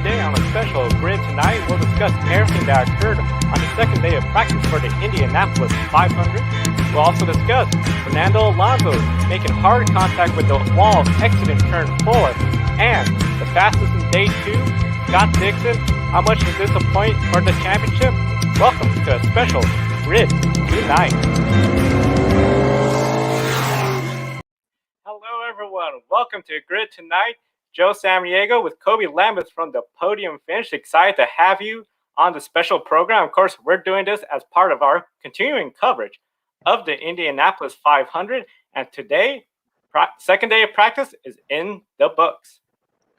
today on a special grid tonight, we'll discuss everything that occurred on the second day of practice for the Indianapolis 500. We'll also discuss Fernando Alonso making hard contact with the wall exiting turn 4, and the fastest in day 2, Scott Dixon. How much does this disappoint for the championship? Welcome to a special grid tonight. Hello everyone, welcome to Grid Tonight. Joe Samaniego with Kobe Lambeth from the Podium Finish. Excited to have you on the special program. Of course, we're doing this as part of our continuing coverage of the Indianapolis 500. And today, second day of practice is in the books.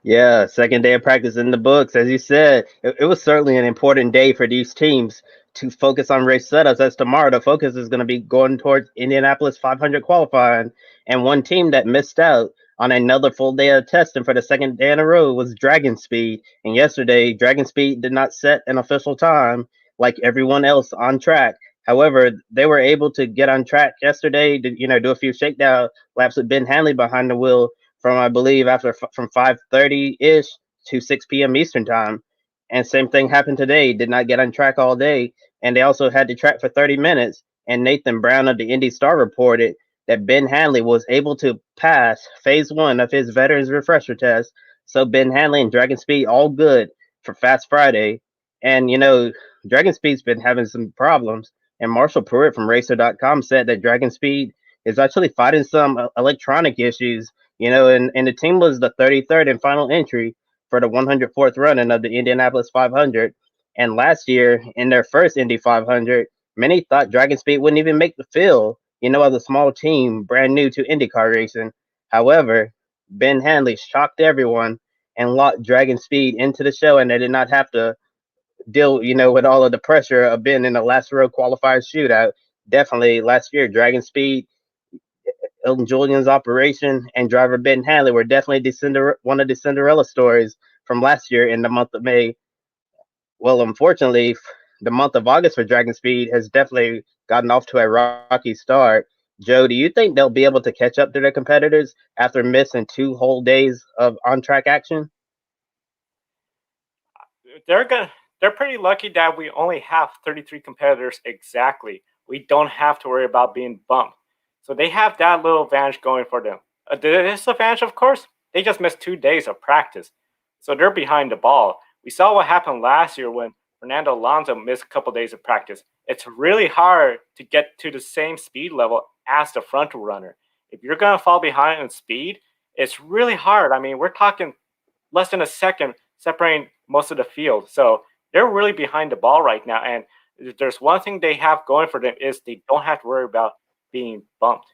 Yeah, second day of practice in the books. As you said, it was certainly an important day for these teams to focus on race setups, as tomorrow the focus is going to be going towards Indianapolis 500 qualifying. And one team that missed out on another full day of testing for the second day in a row was Dragon Speed. And yesterday, Dragon Speed did not set an official time like everyone else on track. However, they were able to get on track yesterday to, do a few shakedown laps with Ben Hanley behind the wheel from, I believe, from 5:30-ish to 6 p.m. Eastern time. And same thing happened today. Did not get on track all day. And they also had to track for 30 minutes. And Nathan Brown of the Indy Star reported that Ben Hanley was able to pass phase 1 of his Veterans Refresher test. So Ben Hanley and Dragon Speed all good for Fast Friday. And, Dragon Speed's been having some problems. And Marshall Pruitt from Racer.com said that Dragon Speed is actually fighting some electronic issues, and the team was the 33rd and final entry for the 104th running of the Indianapolis 500. And last year, in their first Indy 500, many thought Dragon Speed wouldn't even make the field, as a small team brand new to IndyCar racing. However, Ben Hanley shocked everyone and locked Dragon Speed into the show, and they did not have to deal, with all of the pressure of being in the last row qualifier shootout. Definitely last year, Dragon Speed, Elton Julian's operation, and driver Ben Hanley were definitely one of the Cinderella stories from last year in the month of May. Well, unfortunately, the month of August for Dragon Speed has definitely gotten off to a rocky start. Joe, do you think they'll be able to catch up to their competitors after missing 2 whole days of on-track action? They're pretty lucky that we only have 33 competitors exactly. We don't have to worry about being bumped. So they have that little advantage going for them. The disadvantage, of course, they just missed 2 days of practice. So they're behind the ball. We saw what happened last year when Fernando Alonso missed a couple days of practice. It's really hard to get to the same speed level as the front runner. If you're going to fall behind in speed, it's really hard. I mean, we're talking less than a second separating most of the field. So they're really behind the ball right now. And if there's one thing they have going for them is they don't have to worry about being bumped.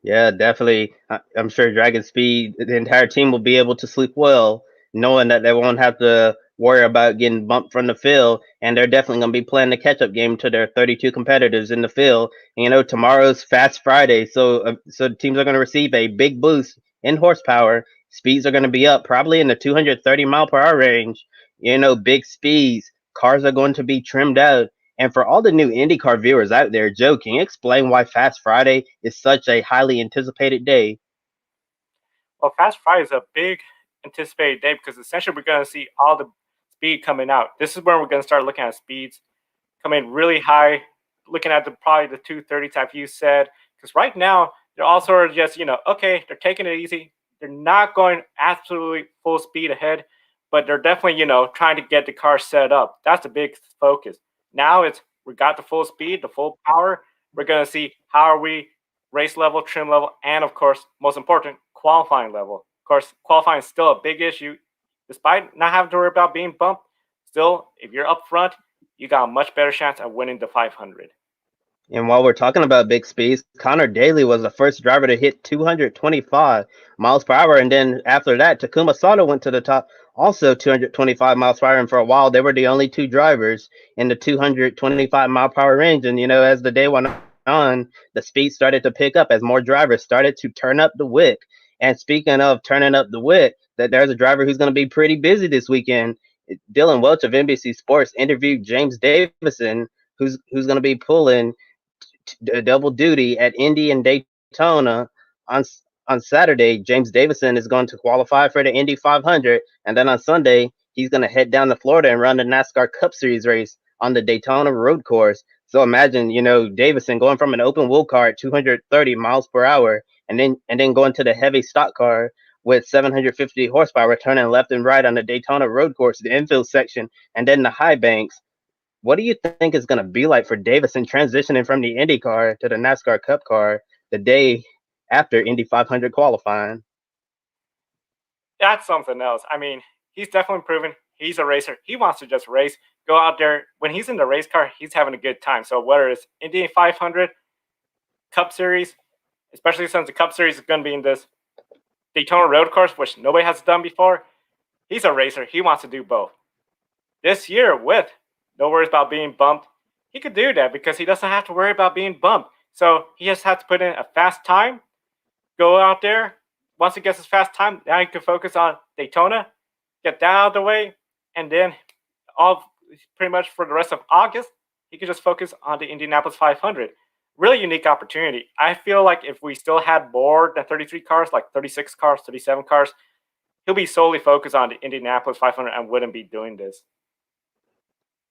Yeah, definitely. I'm sure Dragon Speed, the entire team will be able to sleep well, knowing that they won't have to worry about getting bumped from the field. And they're definitely going to be playing the catch-up game to their 32 competitors in the field. And, tomorrow's Fast Friday, so the teams are going to receive a big boost in horsepower. Speeds are going to be up probably in the 230 mile per hour range. Big speeds. Cars are going to be trimmed out. And for all the new IndyCar viewers out there, Joe, can you explain why Fast Friday is such a highly anticipated day? Well, Fast Friday is a big anticipated day because essentially we're going to see all the speed coming out. This is where we're going to start looking at speeds coming really high, looking at probably the 230 type you said. Because right now, they're all sort of just, okay, they're taking it easy. They're not going absolutely full speed ahead, but they're definitely, trying to get the car set up. That's a big focus. Now we got the full speed, the full power. We're going to see how are we race level, trim level, and of course, most important, qualifying level. Of course, qualifying is still a big issue. Despite not having to worry about being bumped, still, if you're up front, you got a much better chance at winning the 500. And while we're talking about big speeds, Connor Daly was the first driver to hit 225 miles per hour. And then after that, Takuma Sato went to the top, also 225 miles per hour. And for a while, they were the only 2 drivers in the 225 mile per hour range. And, as the day went on, the speed started to pick up as more drivers started to turn up the wick. And speaking of turning up the wick, that there's a driver who's going to be pretty busy this weekend. Dylan Welch of NBC Sports interviewed James Davison, who's going to be pulling double duty at Indy and Daytona on Saturday. James Davison is going to qualify for the Indy 500, and then on Sunday he's going to head down to Florida and run the NASCAR Cup Series race on the Daytona road course. So imagine, Davidson going from an open wheel car at 230 miles per hour and then going to the heavy stock car with 750 horsepower, turning left and right on the Daytona road course, the infield section, and then the high banks. What do you think is going to be like for Davidson transitioning from the Indy car to the NASCAR Cup car the day after Indy 500 qualifying? That's something else. I mean, he's definitely proven he's a racer. He wants to just race, go out there. When he's in the race car, he's having a good time. So whether it's Indy 500, Cup Series, especially since the Cup Series is going to be in this Daytona road course, which nobody has done before, he's a racer. He wants to do both. This year, with no worries about being bumped, he could do that because he doesn't have to worry about being bumped. So he just has to put in a fast time, go out there. Once he gets his fast time, now he can focus on Daytona, get that out of the way, and then all pretty much for the rest of August, he can just focus on the Indianapolis 500. Really unique opportunity. I feel like if we still had more than 33 cars, like 36 cars, 37 cars, he'll be solely focused on the Indianapolis 500 and wouldn't be doing this.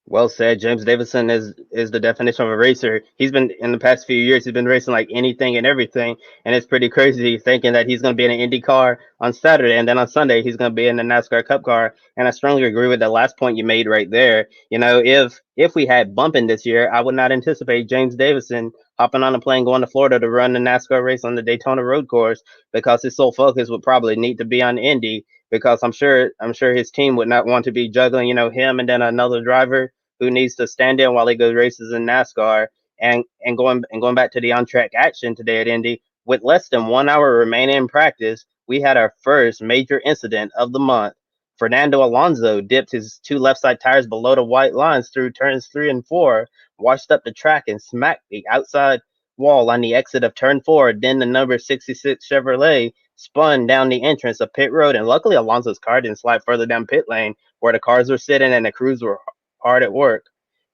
Well said. James Davidson is the definition of a racer. He's been in the past few years. He's been racing like anything and everything, and it's pretty crazy thinking that he's going to be in an Indy car on Saturday, and then on Sunday he's going to be in the NASCAR Cup car. And I strongly agree with the last point you made right there. If we had bumping this year, I would not anticipate James Davidson hopping on a plane going to Florida to run the NASCAR race on the Daytona road course because his sole focus would probably need to be on Indy because I'm sure his team would not want to be juggling, him and then another driver who needs to stand in while he goes races in NASCAR and going back to the on track action today at Indy. With less than 1 hour remaining in practice, we had our first major incident of the month. Fernando Alonso dipped his two left side tires below the white lines through turns 3 and 4, washed up the track and smacked the outside wall on the exit of turn 4. Then the number 66 Chevrolet spun down the entrance of pit road, and luckily Alonso's car didn't slide further down pit lane where the cars were sitting and the crews were hard at work.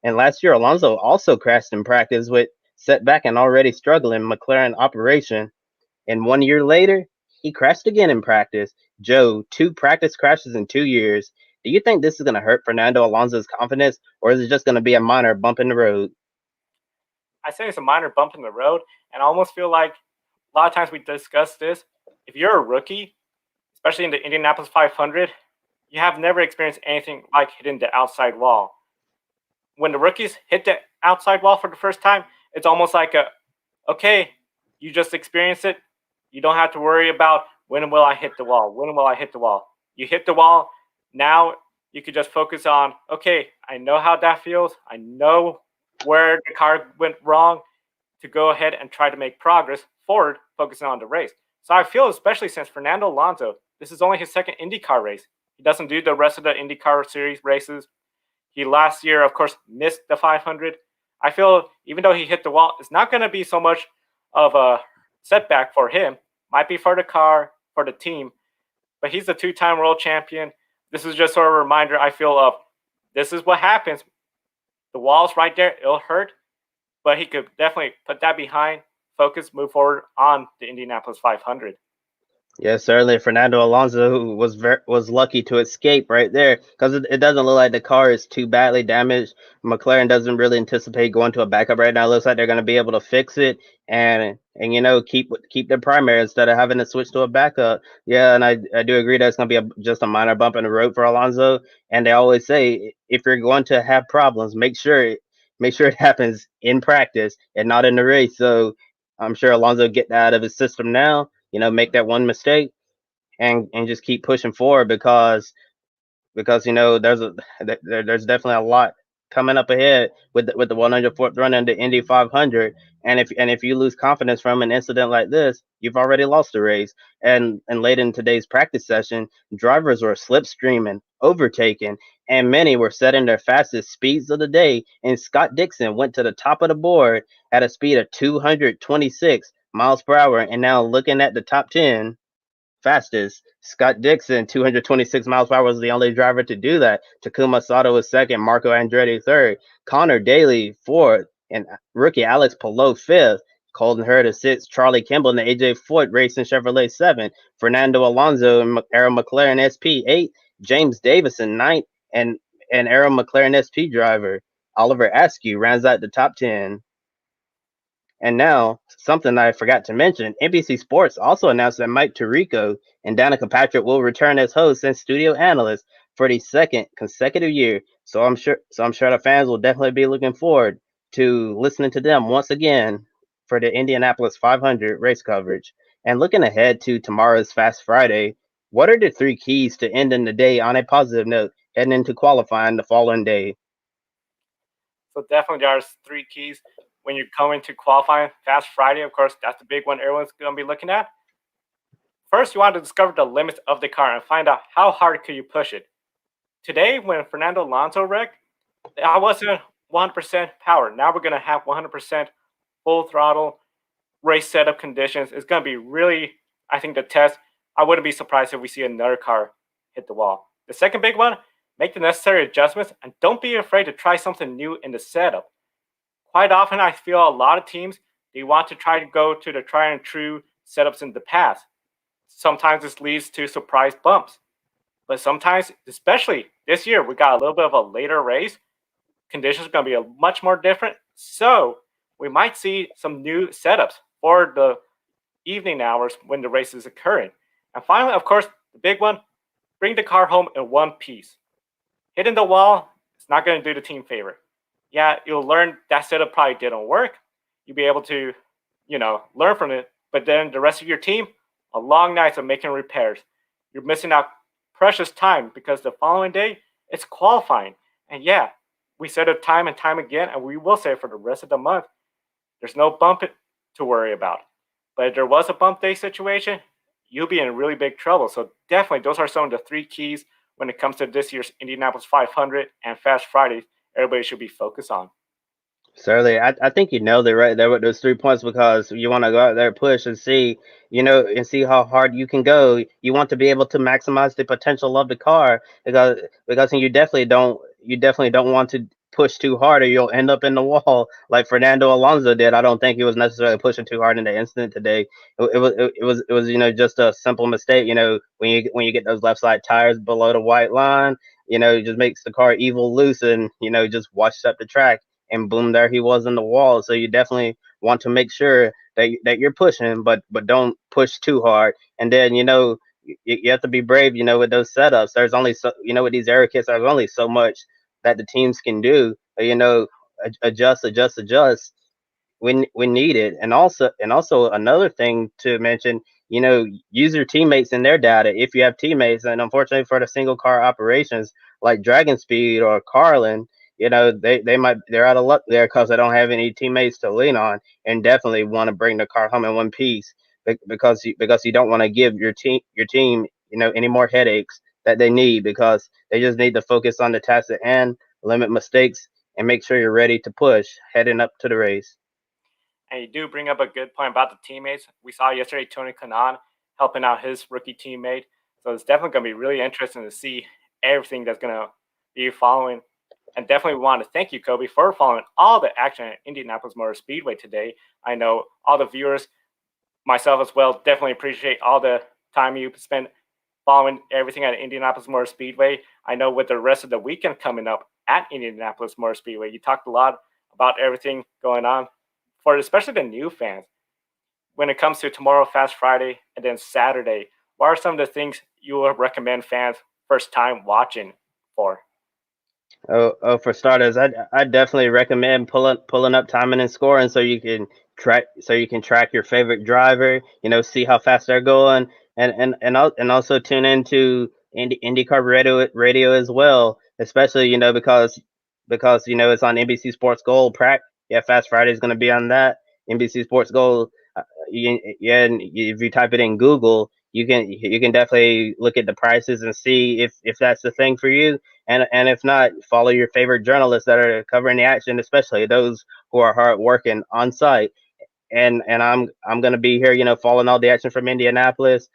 And last year, Alonso also crashed in practice with setback and already struggling McLaren operation. And 1 year later, he crashed again in practice. Joe, 2 practice crashes in 2 years. Do you think this is going to hurt Fernando Alonso's confidence, or is it just going to be a minor bump in the road? I say it's a minor bump in the road, and I almost feel like a lot of times we discuss this. If you're a rookie, especially in the Indianapolis 500, you have never experienced anything like hitting the outside wall. When the rookies hit the outside wall for the first time, it's almost like okay, you just experienced it. You don't have to worry about when will I hit the wall? When will I hit the wall? You hit the wall. Now you could just focus on, okay, I know how that feels. I know where the car went wrong to go ahead and try to make progress forward, focusing on the race. So I feel, especially since Fernando Alonso, this is only his second IndyCar race. He doesn't do the rest of the IndyCar Series races. He last year, of course, missed the 500. I feel even though he hit the wall, it's not going to be so much of a setback for him. Might be for the car, for the team, but he's a two-time world champion. This is just sort of a reminder, I feel, of this is what happens. The wall's right there. It'll hurt, but he could definitely put that behind, focus, move forward on the Indianapolis 500. Yeah, certainly. Fernando Alonso was lucky to escape right there because it doesn't look like the car is too badly damaged. McLaren doesn't really anticipate going to a backup right now. It looks like they're going to be able to fix it and keep their primary instead of having to switch to a backup. Yeah, and I do agree that it's going to be just a minor bump in the road for Alonso. And they always say if you're going to have problems, make sure it happens in practice and not in the race. So I'm sure Alonso get that out of his system now, make that one mistake and just keep pushing forward because there's definitely a lot coming up ahead with the 104th run in the Indy 500. And if you lose confidence from an incident like this, you've already lost the race. And late in today's practice session, drivers were slipstreaming, overtaking, and many were setting their fastest speeds of the day. And Scott Dixon went to the top of the board at a speed of 226 miles per hour. And now looking at the top 10 fastest. Scott Dixon, 226 miles per hour, was the only driver to do that. Takuma Sato was second, Marco Andretti third, Connor Daly fourth, and rookie Alex Palou fifth. Colton Herta sixth, Charlie Kimball and the AJ Foyt Racing Chevrolet seventh, Fernando Alonso and Arrow McLaren SP eighth, James Davison, ninth, and Arrow McLaren SP driver Oliver Askew rounds out the top 10. And now, something that I forgot to mention, NBC Sports also announced that Mike Tirico and Danica Patrick will return as hosts and studio analysts for the second consecutive year. So I'm sure the fans will definitely be looking forward to listening to them once again for the Indianapolis 500 race coverage. And looking ahead to tomorrow's Fast Friday, what are the three keys to ending the day on a positive note heading into qualifying the following day? So definitely there's three keys when you're coming to qualifying Fast Friday. Of course, that's the big one everyone's going to be looking at. First, you want to discover the limits of the car and find out how hard could you push it. Today, when Fernando Alonso wrecked, I wasn't 100% power. Now we're going to have 100% full throttle race setup conditions. It's going to be really, I think, the test. I wouldn't be surprised if we see another car hit the wall. The second big one, make the necessary adjustments and don't be afraid to try something new in the setup. Quite often, I feel a lot of teams, they want to try to go to the tried and true setups in the past. Sometimes this leads to surprise bumps. But sometimes, especially this year, we got a little bit of a later race. Conditions are going to be much more different. So we might see some new setups for the evening hours when the race is occurring. And finally, of course, the big one, bring the car home in one piece. Hitting the wall, it's not going to do the team favor. Yeah, you'll learn that setup probably didn't work. You'll be able to, learn from it. But then the rest of your team, a long nights of making repairs. You're missing out precious time because the following day it's qualifying. And yeah, we said it time and time again, and we will say it for the rest of the month. There's no bump to worry about. But if there was a bump day situation, you'll be in really big trouble. So definitely, those are some of the three keys when it comes to this year's Indianapolis 500 and Fast Fridays. Everybody should be focused on. Certainly, I think you nailed it right there with those 3 points because you want to go out there, push, and see, and see how hard you can go. You want to be able to maximize the potential of the car because you definitely don't want to push too hard or you'll end up in the wall like Fernando Alonso did. I don't think he was necessarily pushing too hard in the incident today. It was just a simple mistake. When you get those left side tires below the white line, it just makes the car evil loose and just washes up the track and boom, there he was in the wall. So you definitely want to make sure that you're pushing, but don't push too hard. And then you have to be brave. With those setups, there's only with these aero kits, there's only so much that the teams can do. Adjust when needed. And also another thing to mention, use your teammates in their data if you have teammates. And unfortunately for the single car operations like Dragon Speed or Carlin, they're out of luck there because they don't have any teammates to lean on, and definitely want to bring the car home in one piece because you don't want to give your team any more headaches that they need, because they just need to focus on the task at hand, limit mistakes, and make sure you're ready to push heading up to the race. And you do bring up a good point about the teammates. We saw yesterday Tony Kanaan helping out his rookie teammate. So it's definitely going to be really interesting to see everything that's going to be following. And definitely want to thank you, Kobe, for following all the action at Indianapolis Motor Speedway today. I know all the viewers, myself as well, definitely appreciate all the time you spent following everything at Indianapolis Motor Speedway. I know with the rest of the weekend coming up at Indianapolis Motor Speedway, you talked a lot about everything going on for especially the new fans. When it comes to tomorrow, Fast Friday, and then Saturday, what are some of the things you would recommend fans first time watching for? Oh, for starters, I definitely recommend pulling up timing and scoring so you can track your favorite driver. See how fast they're going, and also tune into IndyCar radio as well. Especially because it's on NBC Sports Gold. Yeah, Fast Friday is going to be on that NBC Sports Gold. Yeah, and if you type it in Google, you can definitely look at the prices and see if that's the thing for you. And if not, follow your favorite journalists that are covering the action, especially those who are hard working on site. And I'm gonna be here, following all the action from Indianapolis.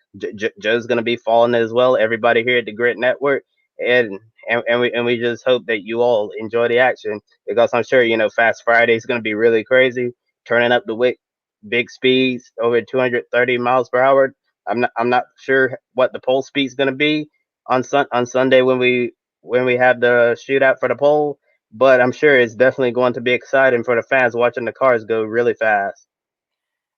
Joe's gonna be following it as well. Everybody here at the Grit Network, and and we just hope that you all enjoy the action, because I'm sure Fast Friday is gonna be really crazy, turning up the big speeds over 230 miles per hour. I'm not sure what the pole speed is gonna be on Sunday when we have the shootout for the pole. But I'm sure it's definitely going to be exciting for the fans watching the cars go really fast.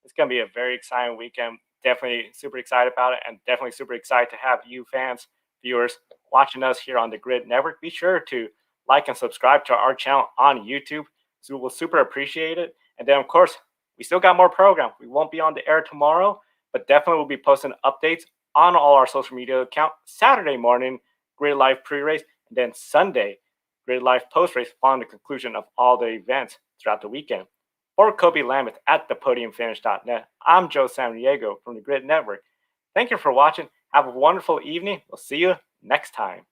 It's going to be a very exciting weekend. Definitely super excited about it, and definitely super excited to have you fans, viewers, watching us here on the Grid Network. Be sure to like and subscribe to our channel on YouTube. So we'll super appreciate it. And then, of course, we still got more program. We won't be on the air tomorrow, but definitely we'll be posting updates on all our social media account Saturday morning, Grid Live pre-race, and then Sunday, Grid Live post-race following the conclusion of all the events throughout the weekend. For Kobe Lameth at thepodiumfinish.net, I'm Joe Samaniego from the Grid Network. Thank you for watching. Have a wonderful evening. We'll see you next time.